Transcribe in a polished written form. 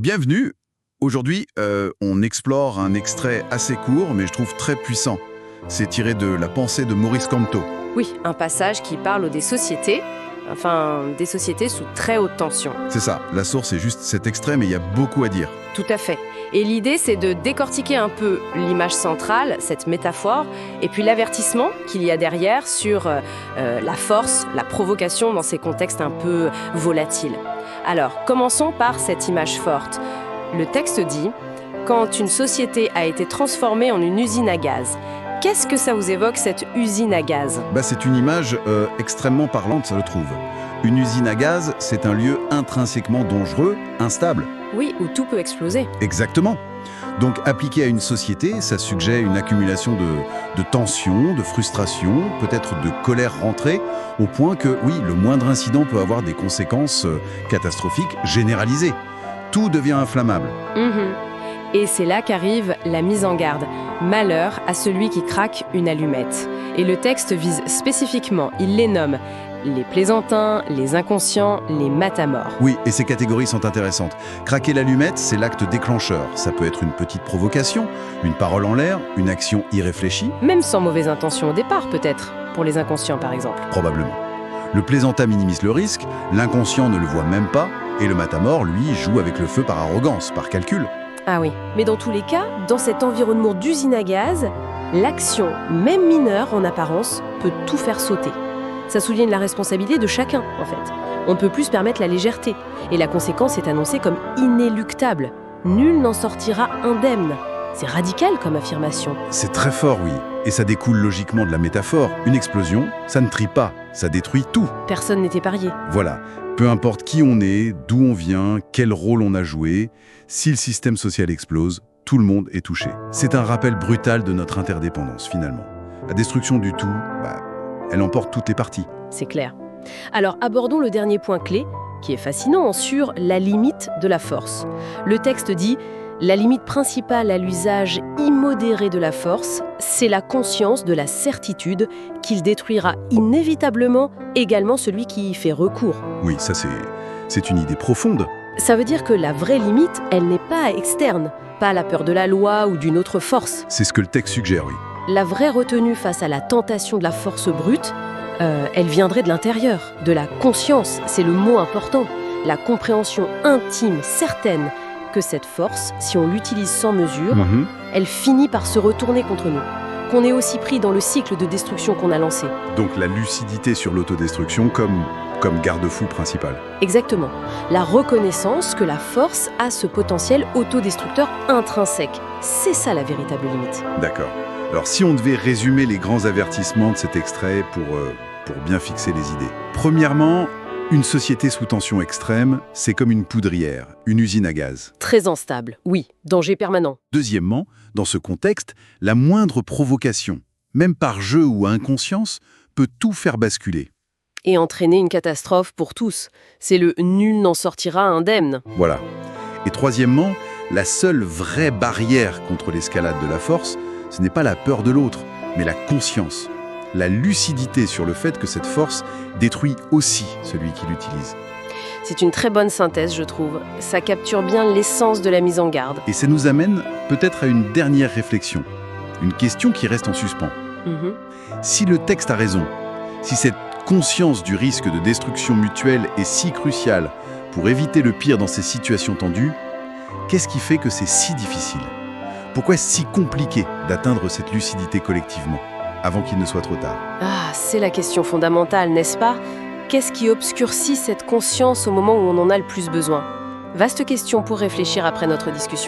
Bienvenue. Aujourd'hui, on explore un extrait assez court, mais je trouve très puissant. C'est tiré de La pensée de Maurice Kamto. Oui, un passage qui parle des sociétés, des sociétés sous très haute tension. C'est ça, la source est juste cet extrait, mais il y a beaucoup à dire. Tout à fait. Et l'idée, c'est de décortiquer un peu l'image centrale, cette métaphore, et puis l'avertissement qu'il y a derrière sur la force, la provocation dans ces contextes un peu volatiles. Alors, commençons par cette image forte. Le texte dit « Quand une société a été transformée en une usine à gaz », qu'est-ce que ça vous évoque, cette usine à gaz ? C'est une image extrêmement parlante, je trouve. Une usine à gaz, c'est un lieu intrinsèquement dangereux, instable. Oui, où tout peut exploser. Exactement. Donc, appliqué à une société, ça suggère une accumulation de tensions, de frustrations, peut-être de colère rentrée, au point que, oui, le moindre incident peut avoir des conséquences catastrophiques généralisées. Tout devient inflammable. Et c'est là qu'arrive la mise en garde. Malheur à celui qui craque une allumette. Et le texte vise spécifiquement, il les nomme, les plaisantins, les inconscients, les matamores. Oui, et ces catégories sont intéressantes. Craquer l'allumette, c'est l'acte déclencheur. Ça peut être une petite provocation, une parole en l'air, une action irréfléchie. Même sans mauvaise intention au départ, peut-être, pour les inconscients par exemple. Probablement. Le plaisantin minimise le risque, l'inconscient ne le voit même pas, et le matamore, lui, joue avec le feu par arrogance, par calcul. Ah oui, mais dans tous les cas, dans cet environnement d'usine à gaz, l'action, même mineure en apparence, peut tout faire sauter. Ça souligne la responsabilité de chacun, en fait. On ne peut plus se permettre la légèreté. Et la conséquence est annoncée comme inéluctable. Nul n'en sortira indemne. C'est radical comme affirmation. C'est très fort, oui. Et ça découle logiquement de la métaphore. Une explosion, ça ne trie pas, ça détruit tout. Personne n'est épargné. Voilà. Peu importe qui on est, d'où on vient, quel rôle on a joué, si le système social explose, tout le monde est touché. C'est un rappel brutal de notre interdépendance, finalement. La destruction du tout, elle emporte toutes les parties. C'est clair. Alors abordons le dernier point clé, qui est fascinant, sur la limite de la force. Le texte dit « La limite principale à l'usage immodéré de la force, c'est la conscience de la certitude qu'il détruira inévitablement également celui qui y fait recours. » Oui, ça c'est une idée profonde. Ça veut dire que la vraie limite, elle n'est pas externe, pas la peur de la loi ou d'une autre force. C'est ce que le texte suggère, oui. La vraie retenue face à la tentation de la force brute, elle viendrait de l'intérieur, de la conscience, c'est le mot important. La compréhension intime, certaine, que cette force, si on l'utilise sans mesure, elle finit par se retourner contre nous. Qu'on est aussi pris dans le cycle de destruction qu'on a lancé. Donc la lucidité sur l'autodestruction comme garde-fou principal. Exactement. La reconnaissance que la force a ce potentiel autodestructeur intrinsèque. C'est ça la véritable limite. D'accord. Alors si on devait résumer les grands avertissements de cet extrait pour bien fixer les idées. Premièrement, une société sous tension extrême, c'est comme une poudrière, une usine à gaz. Très instable, oui, danger permanent. Deuxièmement, dans ce contexte, la moindre provocation, même par jeu ou inconscience, peut tout faire basculer. Et entraîner une catastrophe pour tous. C'est le « nul n'en sortira indemne ». Voilà. Et troisièmement, la seule vraie barrière contre l'escalade de la force, ce n'est pas la peur de l'autre, mais la conscience. La lucidité sur le fait que cette force détruit aussi celui qui l'utilise. C'est une très bonne synthèse, je trouve. Ça capture bien l'essence de la mise en garde. Et ça nous amène peut-être à une dernière réflexion. Une question qui reste en suspens. Si le texte a raison, si cette conscience du risque de destruction mutuelle est si cruciale pour éviter le pire dans ces situations tendues, qu'est-ce qui fait que c'est si difficile ? Pourquoi est-ce si compliqué d'atteindre cette lucidité collectivement, avant qu'il ne soit trop tard ? Ah, c'est la question fondamentale, n'est-ce pas ? Qu'est-ce qui obscurcit cette conscience au moment où on en a le plus besoin ? Vaste question pour réfléchir après notre discussion.